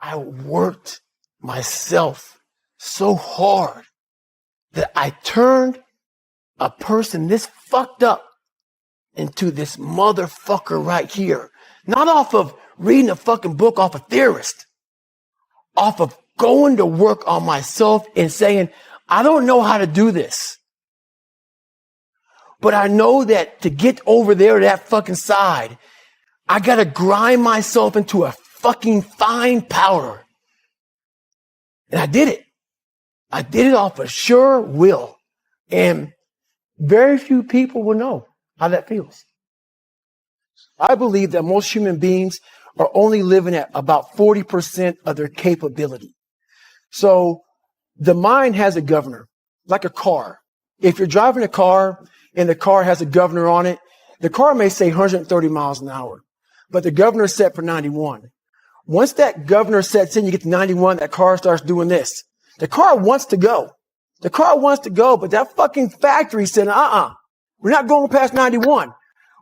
I worked myself so hard that I turned a person this fucked up into this motherfucker right here. Not off of reading a fucking book off a theorist. Off of going to work on myself and saying, I don't know how to do this. But I know that to get over there to that fucking side, I gotta grind myself into a fucking fine powder. And I did it. I did it off of sure will. And very few people will know how that feels. I believe that most human beings are only living at about 40% of their capability. So the mind has a governor, like a car. If you're driving a car and the car has a governor on it, the car may say 130 miles an hour, but the governor is set for 91. Once that governor sets in, you get to 91, that car starts doing this. The car wants to go. The car wants to go, but that fucking factory said, we're not going past 91.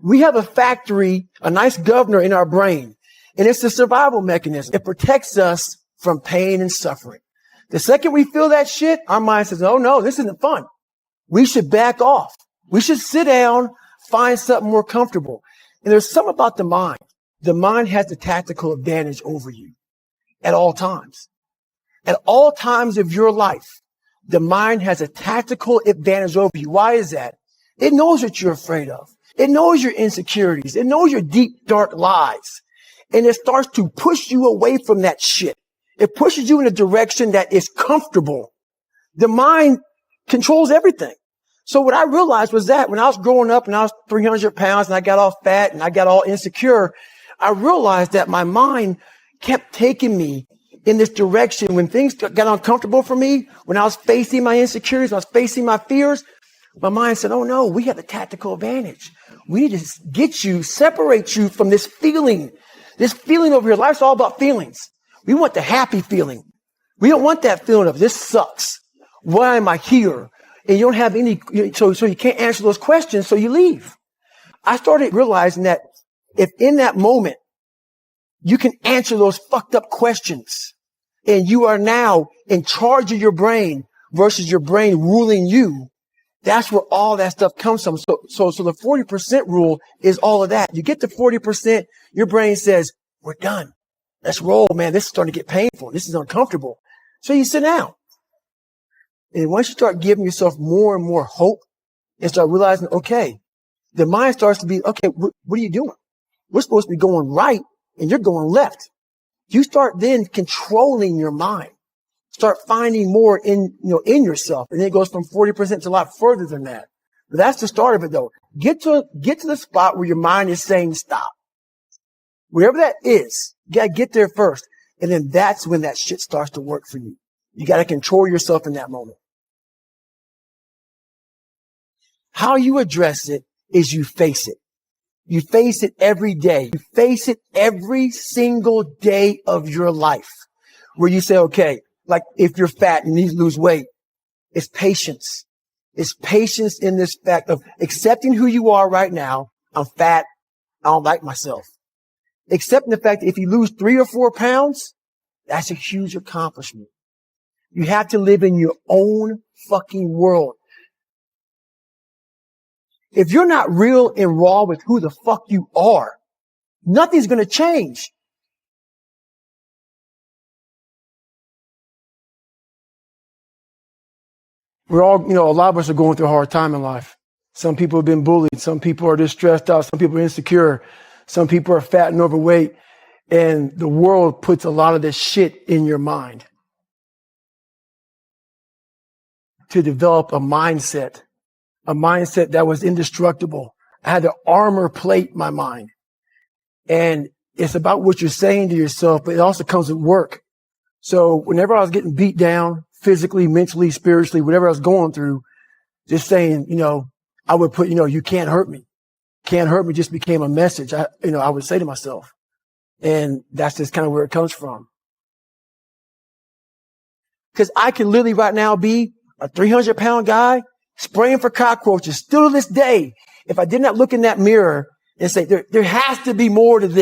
We have a factory, a nice governor in our brain, and it's a survival mechanism. It protects us from pain and suffering. The second we feel that shit, our mind says, oh no, this isn't fun. We should back off. We should sit down, find something more comfortable. And there's something about the mind. The mind has the tactical advantage over you at all times. At all times of your life, the mind has a tactical advantage over you. Why is that? It knows what you're afraid of. It knows your insecurities. It knows your deep, dark lies. And it starts to push you away from that shit. It pushes you in a direction that is comfortable. The mind controls everything. So what I realized was that when I was growing up and I was 300 pounds and I got all fat and I got all insecure, I realized that my mind kept taking me in this direction. When things got uncomfortable for me, when I was facing my insecurities, when I was facing my fears, my mind said, oh no, we have a tactical advantage. We need to get you, separate you from this feeling over here. Life's all about feelings. We want the happy feeling. We don't want that feeling of this sucks. Why am I here? And you don't have any, so you can't answer those questions, so you leave. I started realizing that if in that moment you can answer those fucked up questions and you are now in charge of your brain versus your brain ruling you, that's where all that stuff comes from. So the 40% rule is all of that. You get to 40%, your brain says, we're done. Let's roll, man. This is starting to get painful. This is uncomfortable. So you sit down. And once you start giving yourself more and more hope and start realizing, okay, the mind starts to be, okay, what are you doing? We're supposed to be going right and you're going left. You start then controlling your mind. Start finding more in yourself. And then it goes from 40% to a lot further than that. But that's the start of it though. Get to the spot where your mind is saying stop. Wherever that is, you gotta get there first. And then that's when that shit starts to work for you. You gotta control yourself in that moment. How you address it is you face it. You face it every day. You face it every single day of your life where you say, okay, like if you're fat and you need to lose weight, it's patience. It's patience in this fact of accepting who you are right now. I'm fat. I don't like myself. Accepting the fact that if you lose 3 or 4 pounds, that's a huge accomplishment. You have to live in your own fucking world. If you're not real and raw with who the fuck you are, nothing's going to change. We're all, a lot of us are going through a hard time in life. Some people have been bullied. Some people are just stressed out. Some people are insecure. Some people are fat and overweight. And the world puts a lot of this shit in your mind. To develop a mindset that was indestructible. I had to armor plate my mind. And it's about what you're saying to yourself, but it also comes with work. So whenever I was getting beat down, physically, mentally, spiritually, whatever I was going through, just saying, I would put, you can't hurt me. Can't hurt me just became a message. I would say to myself. And that's just kind of where it comes from. Because I can literally right now be a 300-pound guy spraying for cockroaches still to this day. If I did not look in that mirror and say, there has to be more to this.